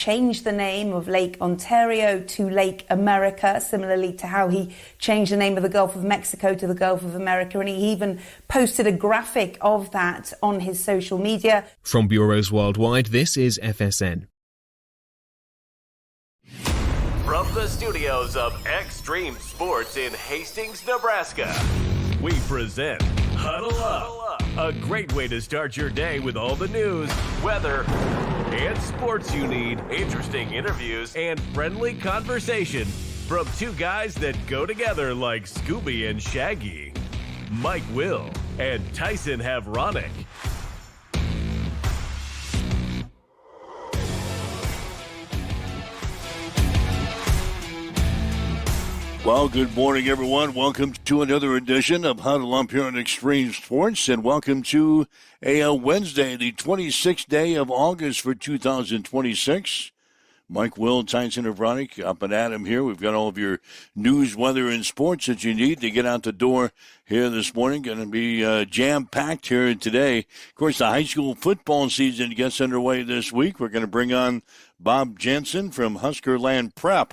changed the name of Lake Ontario to Lake America, similarly to how he changed the name of the Gulf of Mexico to the Gulf of America. And he even posted a graphic of that on his social media. From Bureaus Worldwide, this is FSN. From the studios of Extreme Sports in Hastings, Nebraska, we present Huddle Up, a great way to start your day with all the news, weather, and sports you need, interesting interviews, and friendly conversation from two guys that go together like Scooby and Shaggy, Mike Will and Tyson Havronic. Well, good morning, everyone. Welcome to another edition of Huddle Up here on Extreme Sports, and welcome to a Wednesday, the 26th day of August for 2026. Mike Will, Tyson Havronic, up and at him here. We've got all of your news, weather, and sports that you need to get out the door here this morning. Going to be jam-packed here today. Of course, the high school football season gets underway this week. We're going to bring on Bob Jensen from Huskerland Prep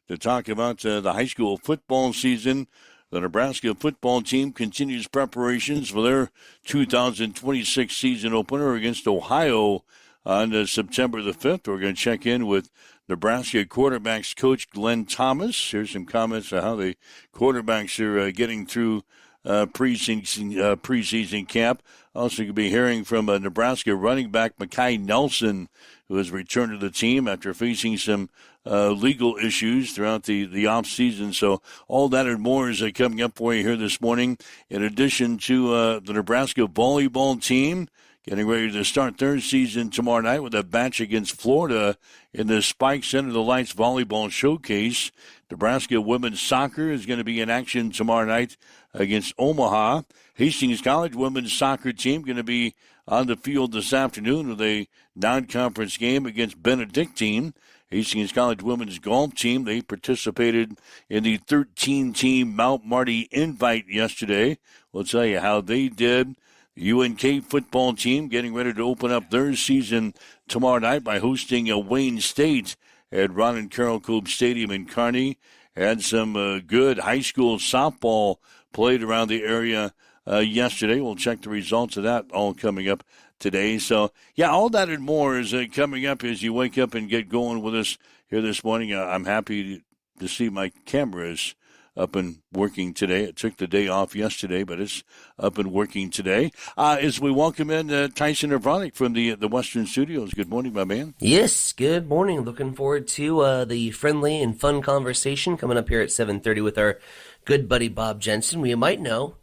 to talk about the high school football season. The Nebraska football team continues preparations for their 2026 season opener against Ohio on September the 5th. We're going to check in with Nebraska quarterbacks coach Glenn Thomas. Here's some comments on how the quarterbacks are getting through preseason camp. Also, you'll be hearing from Nebraska running back Mekhi Nelson, who has returned to the team after facing some legal issues throughout the offseason. So all that and more is coming up for you here this morning. In addition to the Nebraska volleyball team getting ready to start their season tomorrow night with a match against Florida in the Spike Center the Lights Volleyball Showcase. Nebraska women's soccer is going to be in action tomorrow night against Omaha. Hastings College women's soccer team going to be on the field this afternoon with a non-conference game against Benedictine. Hastings College women's golf team, they participated in the 13-team Mount Marty Invite yesterday. We'll tell you how they did. The UNK football team getting ready to open up their season tomorrow night by hosting Wayne State at Ron and Carroll Cope Stadium in Kearney. Had some good high school softball played around the area yesterday. We'll check the results of that all coming up today. So, yeah, all that and more is coming up as you wake up and get going with us here this morning. I'm happy to see my camera is up and working today. It took the day off yesterday, but it's up and working today. As we welcome in Tyson Havronic from the Western Studios. Good morning, my man. Yes, good morning. Looking forward to the friendly and fun conversation coming up here at 7:30 with our good buddy Bob Jensen. We might know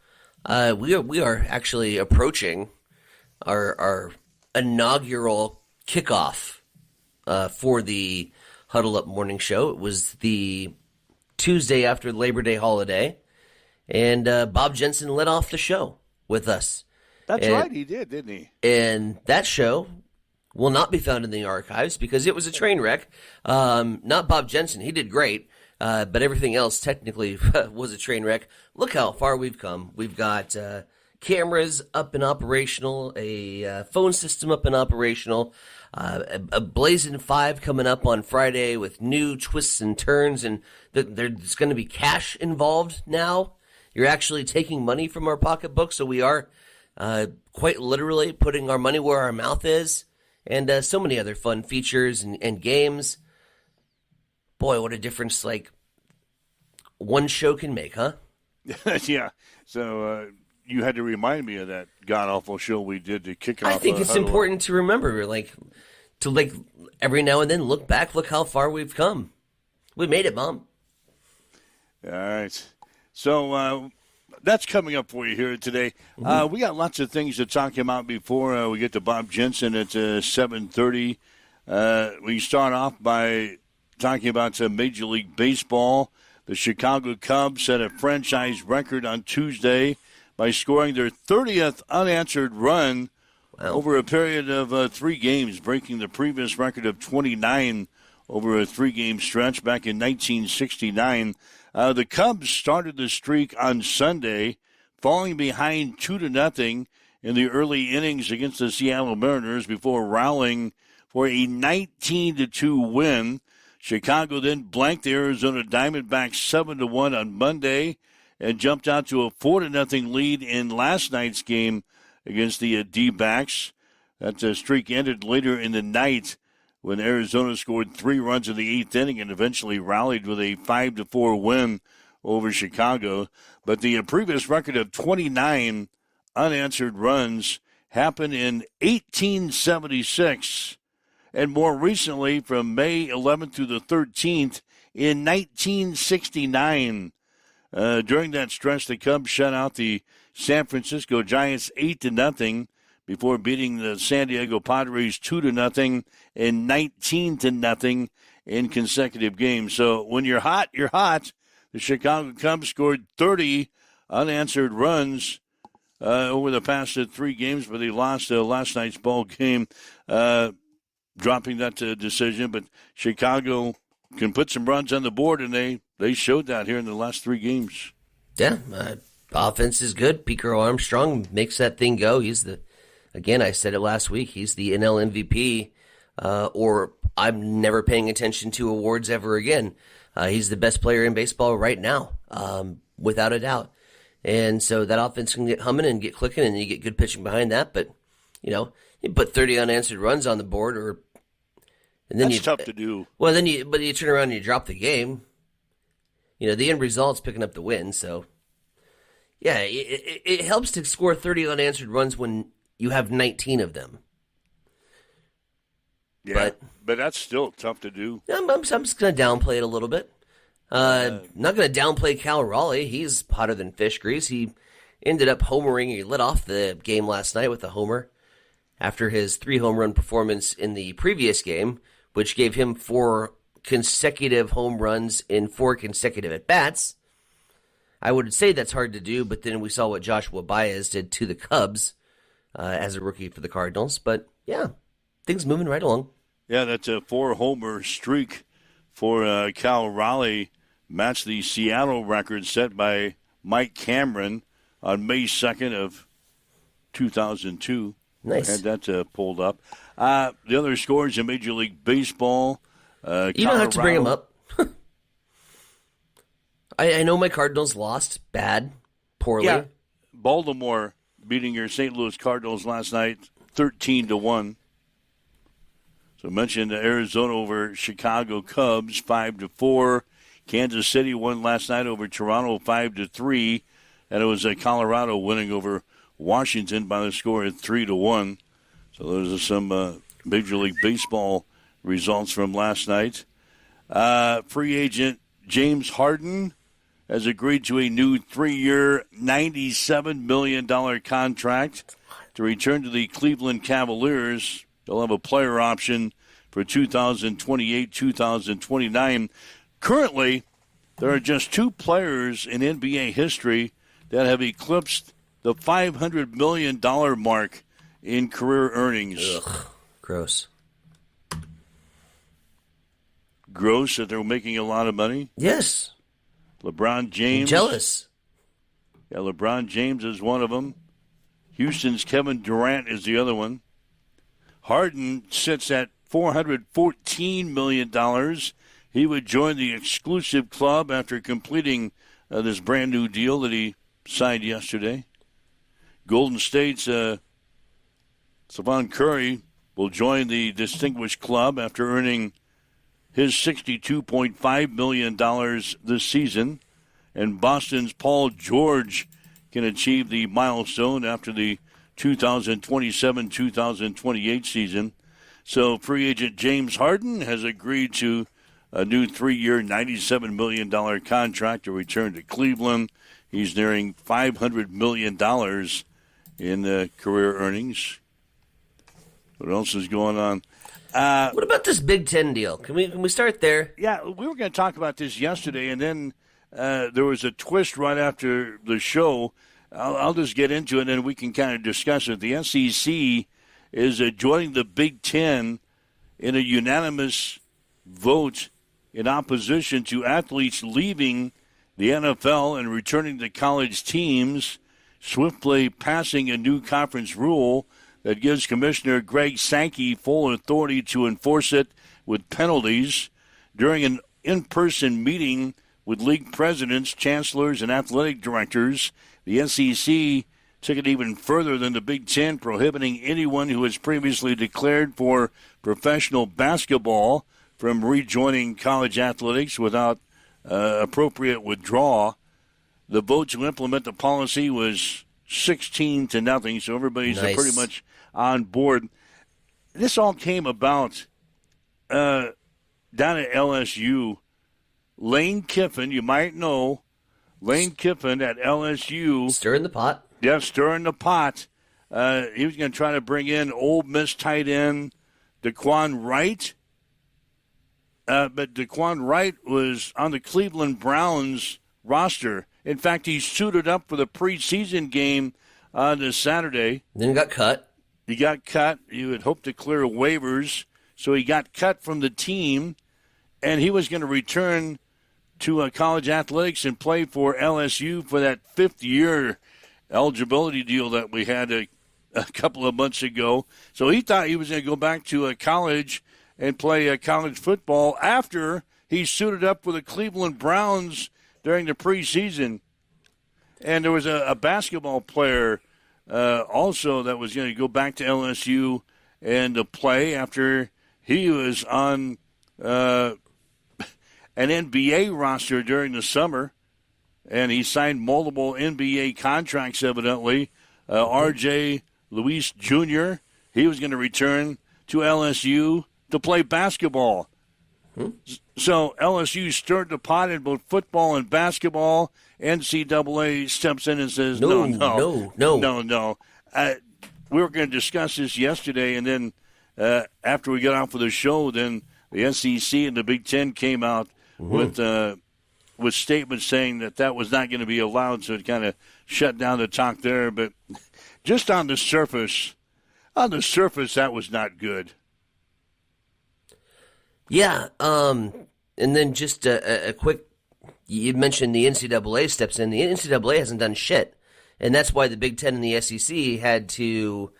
we are actually approaching our inaugural kickoff for the Huddle Up Morning Show. It was the Tuesday after Labor Day holiday, and Bob Jensen led off the show with us. That's right, he did, didn't he? And that show will not be found in the archives because it was a train wreck. Not Bob Jensen, he did great, but everything else technically was a train wreck. Look how far we've come. We've got cameras up and operational, a phone system up and operational, a Blazing 5 coming up on Friday with new twists and turns, and there's going to be cash involved now. You're actually taking money from our pocketbook, so we are quite literally putting our money where our mouth is, and so many other fun features and games. Boy, what a difference like one show can make, huh? Yeah, so you had to remind me of that god-awful show we did to kick off. I think it's important to remember, to every now and then look back, look how far we've come. We made it, Mom. All right. So that's coming up for you here today. We got lots of things to talk about before we get to Bob Jensen at 7:30. We start off by talking about Major League Baseball. The Chicago Cubs set a franchise record on Tuesday by scoring their 30th unanswered run over a period of 3 games, breaking the previous record of 29 over a 3-game stretch back in 1969. The Cubs started the streak on Sunday, falling behind 2-0 in the early innings against the Seattle Mariners before rallying for a 19-2 win. Chicago then blanked the Arizona Diamondbacks 7-1 on Monday and jumped out to a 4-0 lead in last night's game against the D-backs. That streak ended later in the night when Arizona scored 3 runs in the 8th inning and eventually rallied with a 5-4 win over Chicago. But the previous record of 29 unanswered runs happened in 1876, and more recently from May 11th through the 13th in 1969. During that stretch, the Cubs shut out the San Francisco Giants 8-0 before beating the San Diego Padres 2-0 and 19-0 in consecutive games. So when you're hot, you're hot. The Chicago Cubs scored 30 unanswered runs over the past 3 games, but they lost last night's ball game, dropping that decision. But Chicago can put some runs on the board, and they showed that here in the last 3 games. Yeah, offense is good. Pico Armstrong makes that thing go. Again, I said it last week, he's the NL MVP, or I'm never paying attention to awards ever again. He's the best player in baseball right now, without a doubt. And so that offense can get humming and get clicking, and you get good pitching behind that. But, you put 30 unanswered runs on the board, and then that's tough to do. Well, but you turn around and you drop the game. The end result's picking up the win. So, yeah, it helps to score 30 unanswered runs when you have 19 of them. Yeah, but that's still tough to do. I'm just going to downplay it a little bit. Not going to downplay Cal Raleigh. He's hotter than fish grease. He ended up homering. He lit off the game last night with a homer after his 3 home run performance in the previous game, which gave him 4 consecutive home runs in 4 consecutive at-bats. I would say that's hard to do, but then we saw what Joshua Baez did to the Cubs as a rookie for the Cardinals. But, yeah, things moving right along. Yeah, that's a 4-homer streak for Cal Raleigh. Matched the Seattle record set by Mike Cameron on May 2nd of 2002. Nice. Had that pulled up. The other scores in Major League Baseball. You don't have to bring them up. I know my Cardinals lost poorly. Yeah, Baltimore beating your St. Louis Cardinals last night 13-1. So I mentioned Arizona over Chicago Cubs 5-4. Kansas City won last night over Toronto 5-3, and it was Colorado winning over Washington by the score of 3-1. So those are some Major League Baseball results from last night. Free agent James Harden has agreed to a new 3-year, $97 million contract to return to the Cleveland Cavaliers. They'll have a player option for 2028, 2029. Currently, there are just 2 players in NBA history that have eclipsed the $500 million mark in career earnings. Ugh, gross. Gross that they're making a lot of money? Yes. LeBron James. I'm jealous. Yeah, LeBron James is one of them. Houston's Kevin Durant is the other one. Harden sits at $414 million. He would join the exclusive club after completing this brand-new deal that he signed yesterday. Golden State's Stephen Curry will join the distinguished club after earning his $62.5 million this season. And Boston's Paul George can achieve the milestone after the 2027-2028 season. So free agent James Harden has agreed to a new 3-year, $97 million contract to return to Cleveland. He's nearing $500 million in career earnings. What else is going on? What about this Big Ten deal? Can we start there? Yeah, we were going to talk about this yesterday, and then there was a twist right after the show. I'll just get into it, and then we can kind of discuss it. The SEC is joining the Big Ten in a unanimous vote in opposition to athletes leaving the NFL and returning to college teams, swiftly passing a new conference rule that gives Commissioner Greg Sankey full authority to enforce it with penalties. During an in-person meeting with league presidents, chancellors, and athletic directors, the SEC took it even further than the Big Ten, prohibiting anyone who was previously declared for professional basketball from rejoining college athletics without appropriate withdrawal. The vote to implement the policy was 16-0, so everybody's pretty much on board. This all came about down at LSU. Lane Kiffin, you might know, Lane Kiffin at LSU. Stirring the pot. Yeah, stirring the pot. He was going to try to bring in Ole Miss tight end Daquan Wright. But Daquan Wright was on the Cleveland Browns roster. In fact, he suited up for the preseason game on this Saturday. Then he got cut. He got cut. You had hoped to clear waivers, so he got cut from the team, and he was going to return to college athletics and play for LSU for that fifth-year eligibility deal that we had a couple of months ago. So he thought he was going to go back to college and play college football after he suited up for the Cleveland Browns during the preseason. And there was a basketball player also that was going to go back to LSU and to play after he was on an NBA roster during the summer. And he signed multiple NBA contracts, evidently. R.J. Luis Jr., he was going to return to LSU to play basketball. So LSU stirred the pot in both football and basketball. NCAA steps in and says, no. We were going to discuss this yesterday, and then after we got off of the show, then the SEC and the Big Ten came out with statements saying that was not going to be allowed, so it kind of shut down the talk there. But just on the surface, that was not good. Yeah, and then just a quick, you mentioned the NCAA steps in. The NCAA hasn't done shit, and that's why the Big Ten and the SEC had to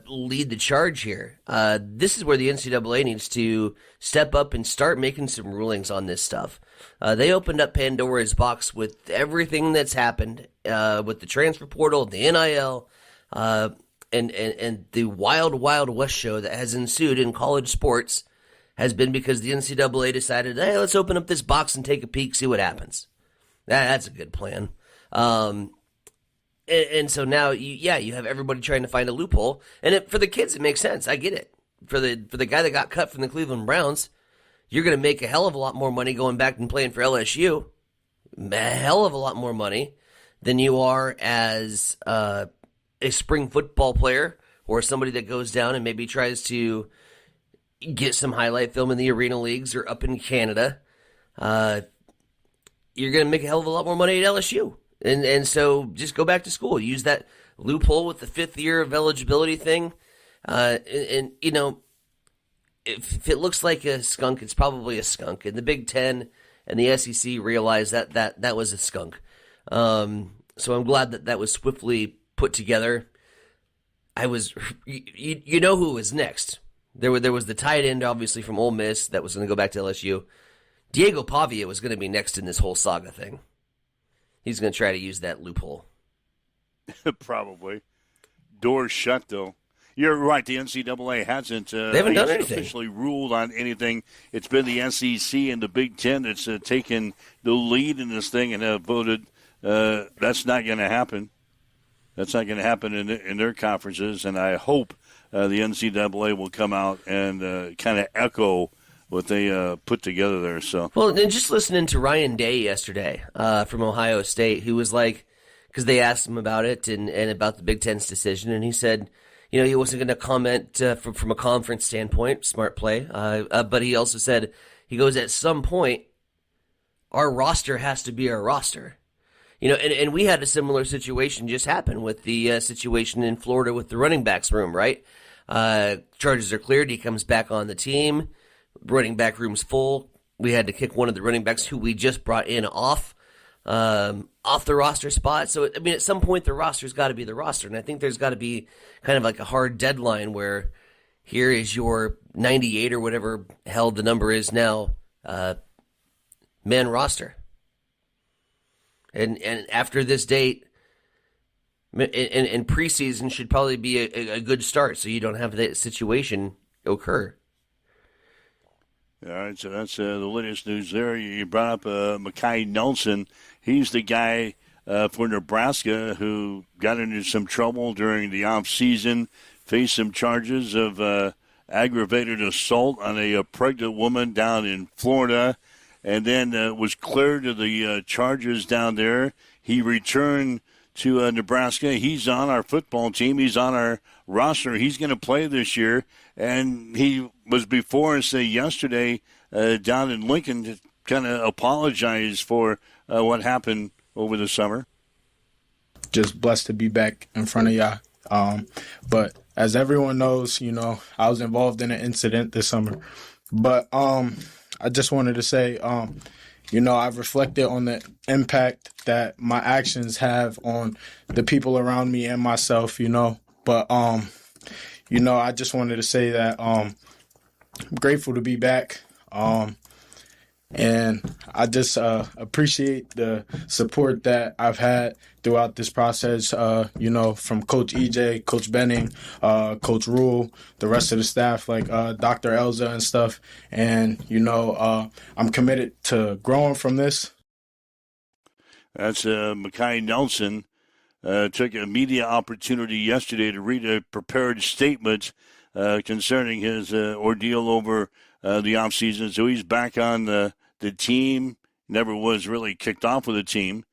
lead the charge here. This is where the NCAA needs to step up and start making some rulings on this stuff. They opened up Pandora's box with everything that's happened with the transfer portal, the NIL, and the wild, wild west show that has ensued in college sports has been because the NCAA decided, hey, let's open up this box and take a peek, see what happens. That's a good plan. And so now, you have everybody trying to find a loophole. And for the kids, it makes sense. I get it. For the guy that got cut from the Cleveland Browns, you're going to make a hell of a lot more money going back and playing for LSU. A hell of a lot more money than you are as a spring football player or somebody that goes down and maybe tries to get some highlight film in the arena leagues or up in Canada. You're going to make a hell of a lot more money at LSU. And so just go back to school. Use that loophole with the fifth year of eligibility thing. And you know, if it looks like a skunk, it's probably a skunk. And the Big Ten and the SEC realized that was a skunk. So I'm glad that was swiftly put together. You know who was next. There was the tight end, obviously, from Ole Miss that was going to go back to LSU. Diego Pavia was going to be next in this whole saga thing. He's going to try to use that loophole. Probably. Doors shut, though. You're right. The NCAA hasn't they haven't done anything. Officially ruled on anything. It's been the SEC and the Big Ten that's taken the lead in this thing and have voted that's not going to happen. That's not going to happen in their conferences, and I hope the NCAA will come out and kind of echo what they put together there. So, well, and just listening to Ryan Day yesterday from Ohio State, who was like, because they asked him about it and about the Big Ten's decision, and he said, you know, he wasn't going to comment from a conference standpoint, smart play, but he also said, he goes, at some point, our roster has to be our roster. You know, and we had a similar situation just happen with the situation in Florida with the running backs room, right? Charges are cleared. He comes back on the team. Running back room's full. We had to kick one of the running backs who we just brought in off. off the roster spot. So, I mean, at some point the roster's got to be the roster. And I think there's got to be kind of like a hard deadline where here is your 98 or whatever hell the number is now, man roster. And after this date, and preseason should probably be a good start so you don't have that situation occur. All right, so that's the latest news there. You brought up Makai Nelson. He's the guy for Nebraska who got into some trouble during the offseason, faced some charges of aggravated assault on a pregnant woman down in Florida, and then was cleared of the charges down there. He returned to Nebraska. He's on our football team. He's on our roster. He's going to play this year, and he was before us yesterday down in Lincoln to kind of apologize for what happened over the summer. Just blessed to be back in front of y'all. But as everyone knows, you know, I was involved in an incident this summer. But I just wanted to say, you know, I've reflected on the impact that my actions have on the people around me and myself, you know. But, you know, I just wanted to say that I'm grateful to be back. And I just appreciate the support that I've had throughout this process, you know, from Coach EJ, Coach Benning, Coach Rule, the rest of the staff, like Dr. Elza and stuff. And, you know, I'm committed to growing from this. That's Makai Nelson. Took a media opportunity yesterday to read a prepared statement concerning his ordeal over the offseason. So he's back on the team. Never was really kicked off with the team,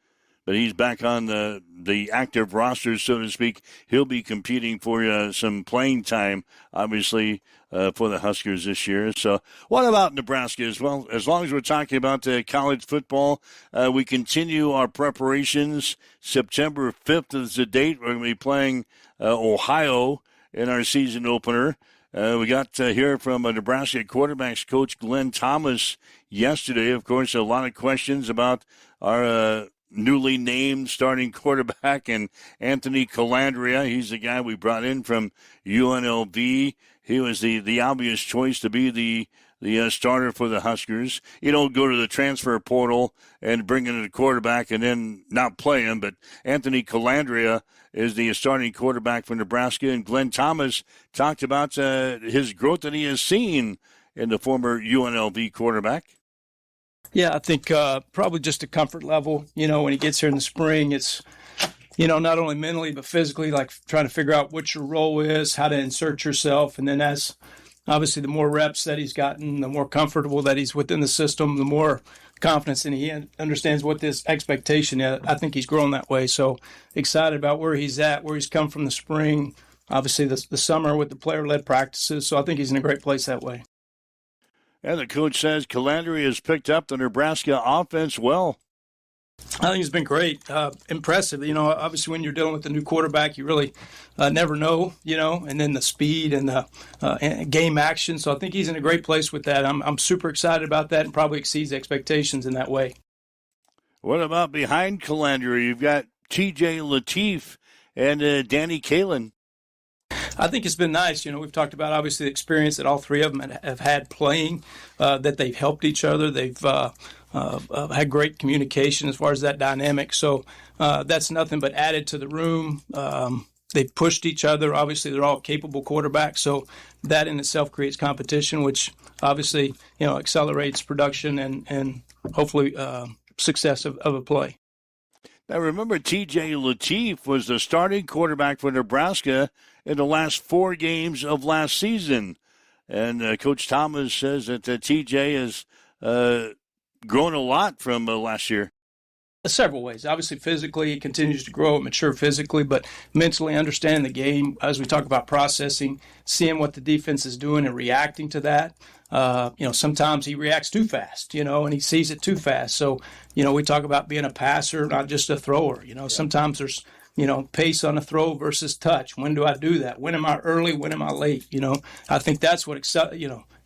but he's back on the active roster, so to speak. He'll be competing for some playing time, obviously, for the Huskers this year. So what about Nebraska as well? As long as we're talking about college football, we continue our preparations. September 5th is the date. We're going to be playing Ohio in our season opener. We got to hear from Nebraska quarterbacks coach Glenn Thomas yesterday. Of course, a lot of questions about our newly named starting quarterback and Anthony Colandrea. He's the guy we brought in from UNLV. He was the obvious choice to be the starter for the Huskers. You don't go to the transfer portal and bring in a quarterback and then not play him, but Anthony Colandrea is the starting quarterback for Nebraska, and Glenn Thomas talked about his growth that he has seen in the former UNLV quarterback. Yeah, I think probably just a comfort level. You know, when he gets here in the spring, it's, you know, not only mentally but physically, like trying to figure out what your role is, how to insert yourself. And then as obviously the more reps that he's gotten, the more comfortable that he's within the system, the more confidence and he understands what this expectation is. I think he's grown that way. So excited about where he's at, where he's come from the spring, obviously the summer with the player-led practices. So I think he's in a great place that way. And the coach says Colandrea has picked up the Nebraska offense well. I think it's been great, impressive. You know, obviously when you're dealing with a new quarterback, you really never know, you know, and then the speed and the game action. So I think he's in a great place with that. I'm super excited about that and probably exceeds expectations in that way. What about behind Colandrea? You've got T.J. Lateef and Danny Kaelin. I think it's been nice. You know, we've talked about obviously the experience that all three of them have had playing, that they've helped each other. They've had great communication as far as that dynamic. So that's nothing but added to the room. They've pushed each other. Obviously, they're all capable quarterbacks. So that in itself creates competition, which obviously, you know, accelerates production and hopefully success of a play. Now, remember, T.J. Lateef was the starting quarterback for Nebraska in the last 4 games of last season. And Coach Thomas says that T.J. has grown a lot from last year. Several ways. Obviously, physically, he continues to grow and mature physically, but mentally understanding the game, as we talk about processing, seeing what the defense is doing and reacting to that. You know, sometimes he reacts too fast, you know, and he sees it too fast. So, you know, we talk about being a passer, not just a thrower. You know, sometimes there's pace on a throw versus touch. When do I do that? When am I early? When am I late? I think that's what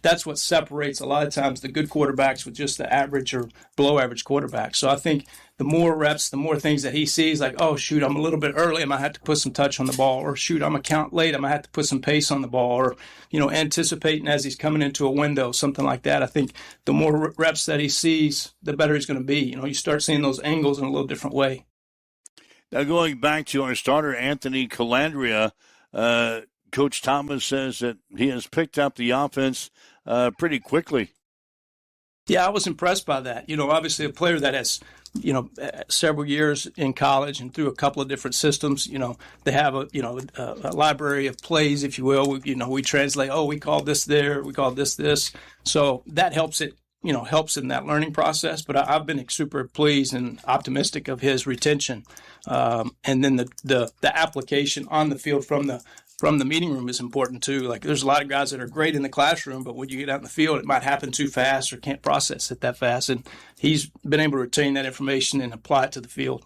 that's what separates a lot of times the good quarterbacks with just the average or below average quarterbacks. So I think the more reps, the more things that he sees, like, oh, shoot, I'm a little bit early. I might have to put some touch on the ball. Or, shoot, I'm a count late. I might have to put some pace on the ball. Or, anticipating as he's coming into a window, something like that. I think the more reps that he sees, the better he's going to be. You start seeing those angles in a little different way. Now, going back to our starter, Anthony Calandria, Coach Thomas says that he has picked up the offense pretty quickly. Yeah, I was impressed by that. Obviously a player that has, several years in college and through a couple of different systems, they have a library of plays, if you will. We translate, we call this there, we call this. So that helps it, helps in that learning process. But I've been super pleased and optimistic of his retention. And then the application on the field from the meeting room is important too. Like, there's a lot of guys that are great in the classroom, but when you get out in the field, it might happen too fast or can't process it that fast. And he's been able to retain that information and apply it to the field.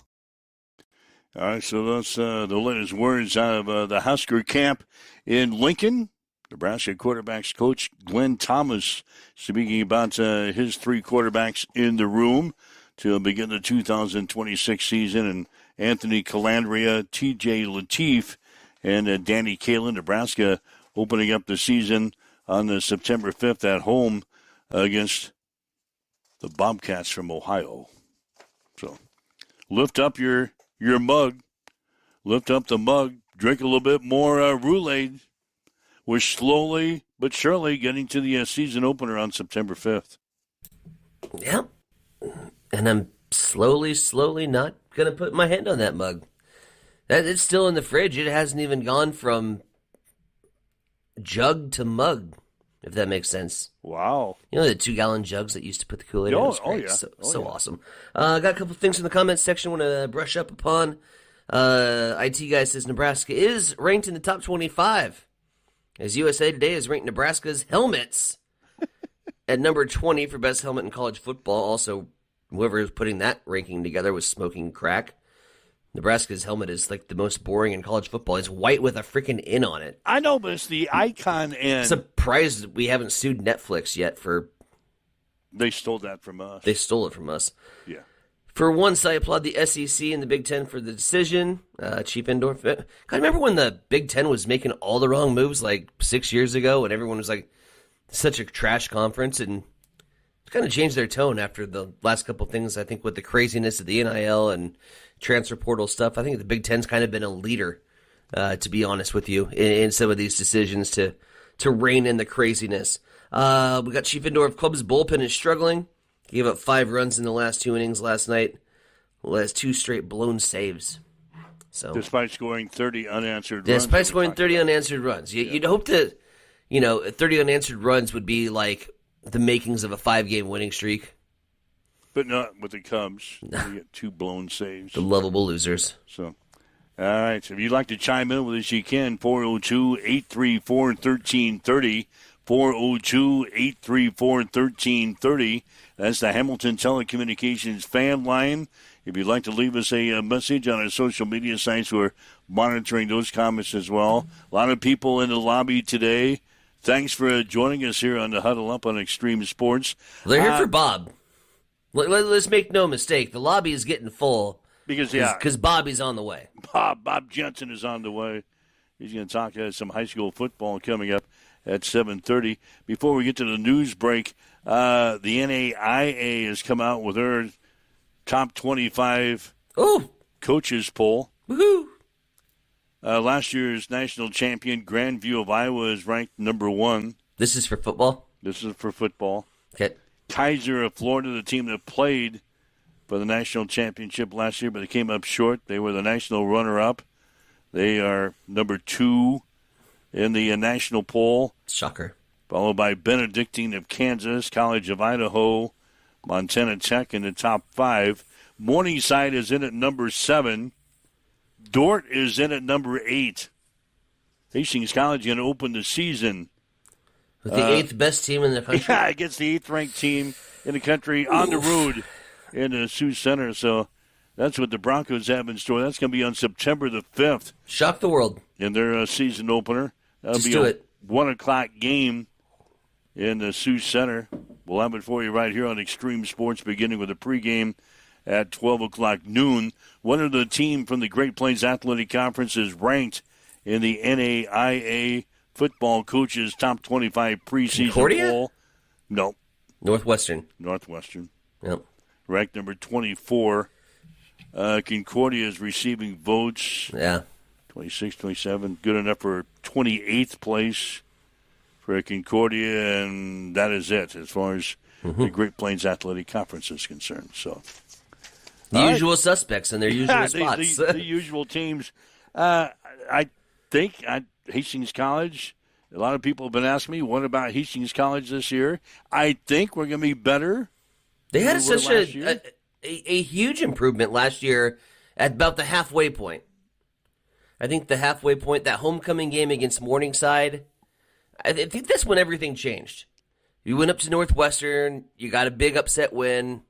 All right, so that's the latest words out of the Husker camp in Lincoln. Nebraska quarterbacks coach Glenn Thomas speaking about his three quarterbacks in the room to begin the 2026 season, and Anthony Calandria, T.J. Lateef, and Danny Kaelin. Nebraska opening up the season on September 5th at home against the Bobcats from Ohio. So lift up your mug. Lift up the mug. Drink a little bit more Roulade. We're slowly but surely getting to the season opener on September 5th. Yep. And I'm slowly not going to put my hand on that mug. It's still in the fridge. It hasn't even gone from jug to mug, if that makes sense. Wow. The 2-gallon jugs that used to put the Kool-Aid in? Yeah. So awesome. Got a couple things in the comments section I want to brush up upon. IT guy says Nebraska is ranked in the top 25, as USA Today has ranked Nebraska's helmets at number 20 for best helmet in college football. Also, whoever was putting that ranking together was smoking crack. Nebraska's helmet is like the most boring in college football. It's white with a freaking N on it. I know, but it's the icon N. Surprised we haven't sued Netflix yet for... They stole that from us. They stole it from us. Yeah. For once, I applaud the SEC and the Big Ten for the decision. Chief Indoor. God, remember when the Big Ten was making all the wrong moves like 6 years ago, and everyone was like, such a trash conference, and kind of changed their tone after the last couple things. I think with the craziness of the NIL and transfer portal stuff, I think the Big Ten's kind of been a leader, to be honest with you, in some of these decisions to rein in the craziness. We got Chief Indoor of Club's bullpen is struggling. He gave up 5 runs in the last 2 innings last night. Last 2 straight blown saves. So despite scoring 30 unanswered runs. Despite scoring 30 unanswered runs. You'd hope that, 30 unanswered runs would be like the makings of a 5-game winning streak. But not with the Cubs. You get 2 blown saves. The lovable losers. So, all right. So if you'd like to chime in with us, you can. 402-834-1330. 402-834-1330. That's the Hamilton Telecommunications fan line. If you'd like to leave us a message on our social media sites, we're monitoring those comments as well. A lot of people in the lobby today. Thanks for joining us here on the Huddle Up on Extreme Sports. They're here for Bob. Let's make no mistake. The lobby is getting full because Bobby's on the way. Bob Jensen is on the way. He's going to talk some high school football coming up at 7:30. Before we get to the news break, the NAIA has come out with their top 25 coaches poll. Woohoo! Last year's national champion, Grandview of Iowa, is ranked number 1. This is for football? This is for football. Okay. Kaiser of Florida, the team that played for the national championship last year, but they came up short. They were the national runner-up. They are number 2 in the national poll. Shocker. Followed by Benedictine of Kansas, College of Idaho, Montana Tech in the top 5. Morningside is in at number 7. Dordt is in at number 8. Hastings College going to open the season with the 8th best team in the country. Yeah, against the 8th ranked team in the country on the road in the Sioux Center. So That's what the Broncos have in store. That's going to be on September the 5th Shock the world. in their season opener. That'll Just be do a it. 1 o'clock game in the Sioux Center. We'll have it for you right here on Extreme Sports, beginning with a pregame at 12 o'clock noon. One of the team from the Great Plains Athletic Conference is ranked in the NAIA Football Coaches Top 25 preseason Concordia? poll. No, Northwestern. Northwestern. Yep. Ranked number 24. Concordia is receiving votes. Yeah. 26, 27. Good enough for 28th place for Concordia, and that is it as far as the Great Plains Athletic Conference is concerned. So, The all usual suspects in their usual spots. the usual teams. I think at Hastings College, a lot of people have been asking me, what about Hastings College this year? I think we're going to be better. They had than we were such last year. a huge improvement last year at about the halfway point. I think the halfway point, that homecoming game against Morningside, I think that's when everything changed. You went up to Northwestern, you got a big upset win.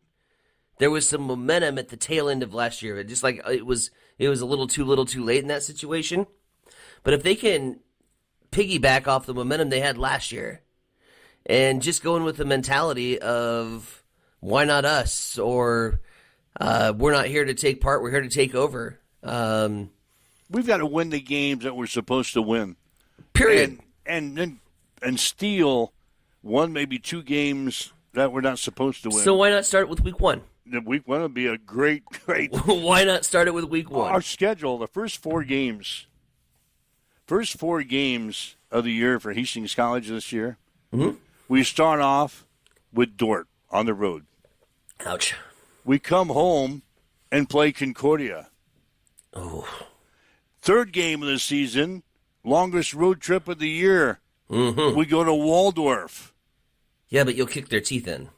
There was some momentum at the tail end of last year. Just like it was a little too late in that situation. But if they can piggyback off the momentum they had last year and just going with the mentality of why not us, or we're not here to take part, we're here to take over. We've got to win the games that we're supposed to win. Period. And steal one, maybe two games that we're not supposed to win. So why not start with week one? The week one would be a great. Why not start it with week one? Our schedule, the first four games of the year for Hastings College this year, we start off with Dordt on the road. Ouch. We come home and play Concordia. Oh. Third game of the season, longest road trip of the year. Mm-hmm. We go to Waldorf. Yeah, but you'll kick their teeth in.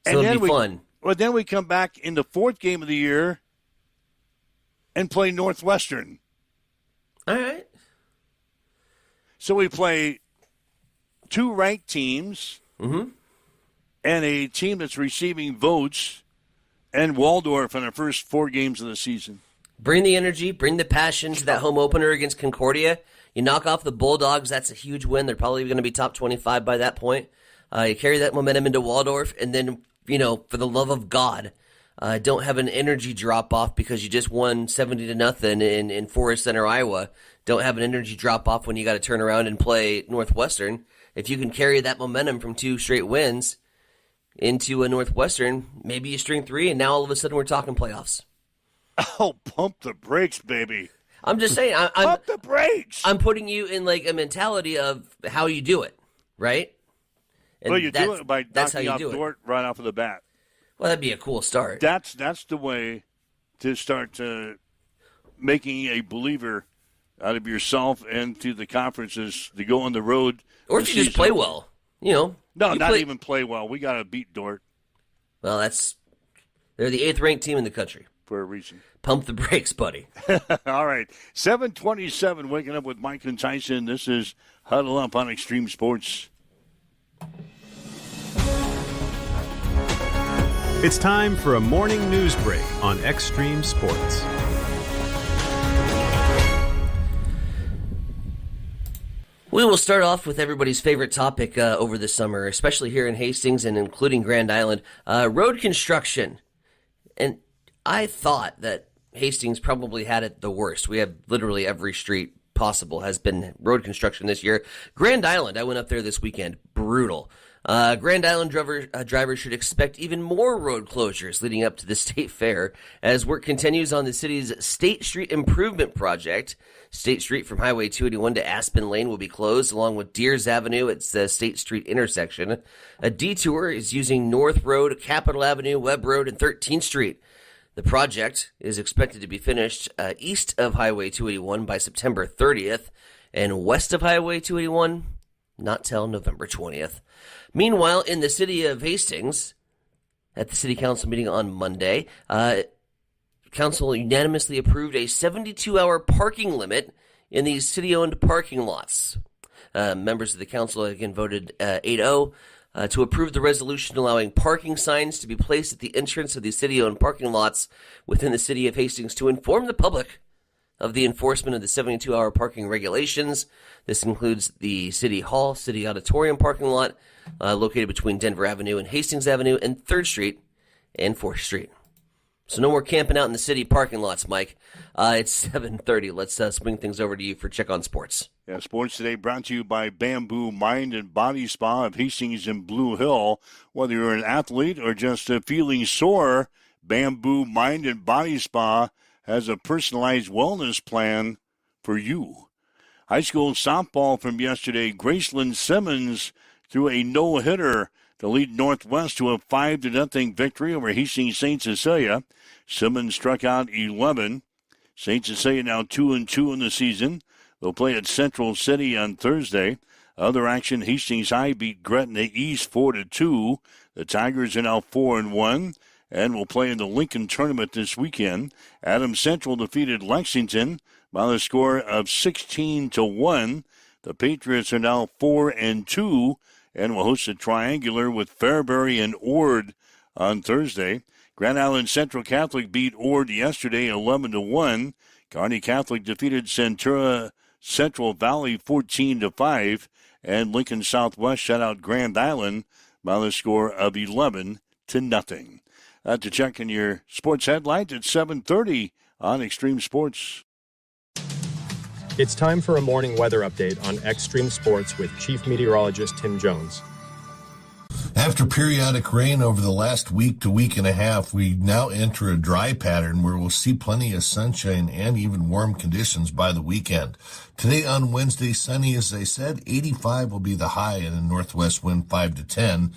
So And it'll be then fun. Well, then we come back in the fourth game of the year and play Northwestern. All right. So we play two ranked teams and a team that's receiving votes and Waldorf in our first four games of the season. Bring the energy, bring the passion to that home opener against Concordia. You knock off the Bulldogs, that's a huge win. They're probably going to be top 25 by that point. You carry that momentum into Waldorf, and then, for the love of God, don't have an energy drop-off because you just won 70-0 in Forest Center, Iowa. Don't have an energy drop-off when you got to turn around and play Northwestern. If you can carry that momentum from two straight wins into a Northwestern, maybe you string three, and now all of a sudden we're talking playoffs. Oh, pump the brakes, baby. I'm just saying. Pump the brakes. I'm putting you in like a mentality of how you do it, right? And Well, you do it by that's how knocking you off do it. Dordt right off of the bat. Well, that'd be a cool start. That's the way to start making a believer out of yourself and to the conferences to go on the road. Or if you just play well, No, not even play well. We got to beat Dordt Well, they're the 8th ranked team in the country. for a reason. Pump the brakes, buddy. All right, 7:27. Waking up with Mike and Tyson. This is Huddle Up on Extreme Sports. It's time for a morning news break on Extreme Sports. We will start off with everybody's favorite topic over the summer, especially here in Hastings and including Grand Island, road construction. And I thought that Hastings probably had it the worst. We have literally every street possible has been road construction this year. Grand Island, I went up there this weekend, brutal. Grand Island drivers should expect even more road closures leading up to the state fair as work continues on the city's State Street Improvement Project. State Street from Highway 281 to Aspen Lane will be closed, along with Deers Avenue at the State Street intersection. A detour is using North Road, Capitol Avenue, Webb Road, and 13th Street. The project is expected to be finished east of Highway 281 by September 30th, and west of Highway 281 not till November 20th. Meanwhile, in the city of Hastings, at the city council meeting on Monday, council unanimously approved a 72-hour parking limit in these city-owned parking lots. Members of the council again voted 8-0 to approve the resolution allowing parking signs to be placed at the entrance of the city-owned parking lots within the city of Hastings to inform the public of the enforcement of the 72-hour parking regulations. This includes the City Hall, City Auditorium parking lot, located between Denver Avenue and Hastings Avenue, and 3rd Street and 4th Street. So no more camping out in the city parking lots, Mike. It's 7:30. Let's swing things over to you for Check on Sports. Yeah, Sports Today brought to you by Bamboo Mind and Body Spa of Hastings and Blue Hill. Whether you're an athlete or just feeling sore, Bamboo Mind and Body Spa has a personalized wellness plan for you. High school softball from yesterday, Graceland Simmons threw a no-hitter to lead Northwest to a 5-0 victory over Hastings St. Cecilia. Simmons struck out 11. St. Cecilia now 2-2 in the season. They'll play at Central City on Thursday. Other action, Hastings High beat Gretna East 4-2. The Tigers are now 4-1 and will play in the Lincoln tournament this weekend. Adams Central defeated Lexington by the score of 16-1. The Patriots are now 4-2 and will host a triangular with Fairbury and Ord on Thursday. Grand Island Central Catholic beat Ord yesterday 11-1. Kearney Catholic defeated Centura Central Valley 14-5. And Lincoln Southwest shut out Grand Island by the score of 11-0. To check in your sports headlines at 7:30 on Extreme Sports. It's time for a morning weather update on Extreme Sports with Chief Meteorologist Tim Jones. After periodic rain over the last week to week and a half, we now enter a dry pattern where we'll see plenty of sunshine and even warm conditions by the weekend. Today on Wednesday, sunny as I said, 85 will be the high and a northwest wind 5 to 10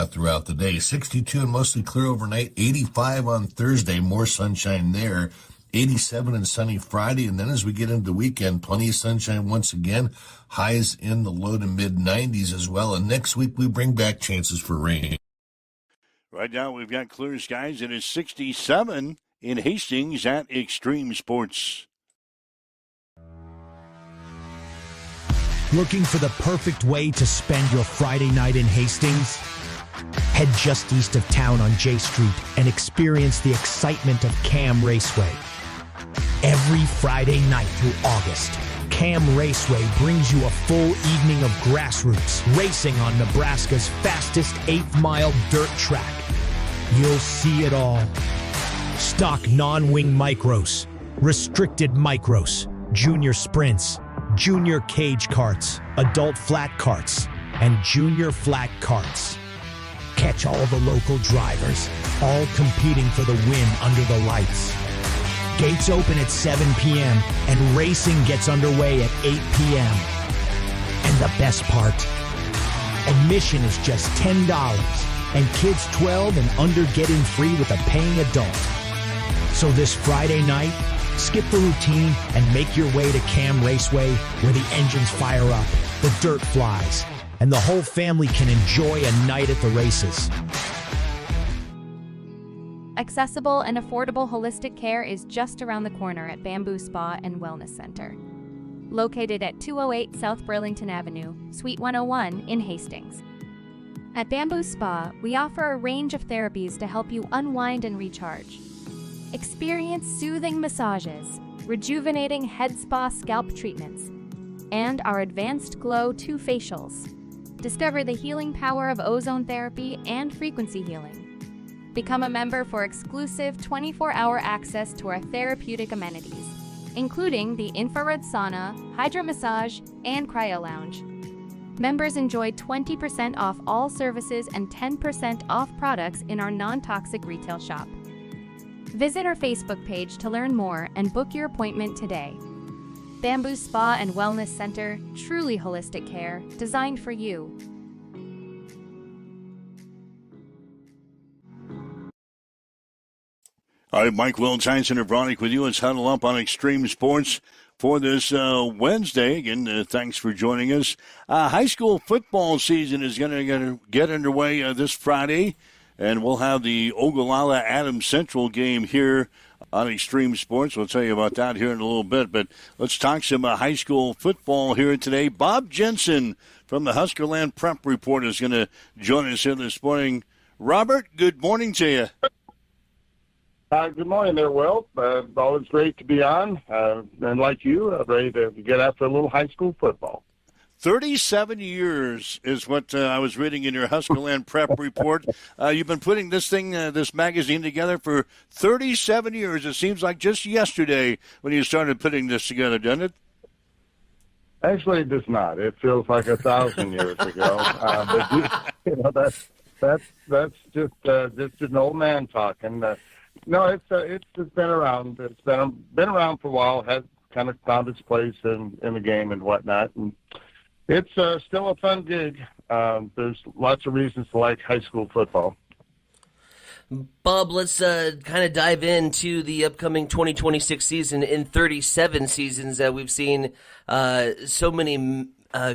throughout the day. 62 and mostly clear overnight, 85 on Thursday, more sunshine there. 87 and sunny Friday, and then as we get into the weekend, plenty of sunshine once again, highs in the low to mid-90s as well, and next week we bring back chances for rain. Right now we've got clear skies. It is 67 in Hastings at Extreme Sports. Looking for the perfect way to spend your Friday night in Hastings? Head just east of town on J Street and experience the excitement of Cam Raceway. Every Friday night through August, Cam Raceway brings you a full evening of grassroots racing on Nebraska's fastest 8th-mile dirt track. You'll see it all. Stock non-wing micros, restricted micros, junior sprints, junior cage karts, adult flat karts, and junior flat karts. Catch all the local drivers, all competing for the win under the lights. Gates open at 7 p.m. and racing gets underway at 8 p.m. And the best part, admission is just $10 and kids 12 and under get in free with a paying adult. So this Friday night, skip the routine and make your way to Cam Raceway where the engines fire up, the dirt flies, and the whole family can enjoy a night at the races. Accessible and affordable holistic care is just around the corner at Bamboo Spa and Wellness Center. Located at 208 South Burlington Avenue, Suite 101 in Hastings. At Bamboo Spa, we offer a range of therapies to help you unwind and recharge. Experience soothing massages, rejuvenating head spa scalp treatments, and our Advanced Glow 2 facials. Discover the healing power of ozone therapy and frequency healing. Become a member for exclusive 24-hour access to our therapeutic amenities, including the infrared sauna, hydro massage, and cryo lounge. Members enjoy 20% off all services and 10% off products in our non-toxic retail shop. Visit our Facebook page to learn more and book your appointment today. Bamboo Spa and Wellness Center, truly holistic care, designed for you. All right, Mike Will, Tyson and Bronick with you. Let's huddle up on Extreme Sports for this Wednesday. Again, thanks for joining us. High school football season is going to get underway this Friday, and we'll have the Ogallala Adams Central game here on Extreme Sports. We'll tell you about that here in a little bit. But let's talk some high school football here today. Bob Jensen from the Huskerland Prep Report is going to join us here this morning. Robert, good morning to you. Good morning there, Will. Always great to be on. And like you, ready to get after a little high school football. 37 years is what I was reading in your Huskerland Prep Report. You've been putting this magazine together for 37 years. It seems like just yesterday when you started putting this together, doesn't it? Actually, it does not. It feels like 1,000 years ago. But that's just an old man talking. No, it's been around. It's been around for a while. Has kind of found its place in the game and whatnot. And it's still a fun gig. There's lots of reasons to like high school football. Bob, let's kind of dive into the upcoming 2026 season. In 37 seasons, we've seen so many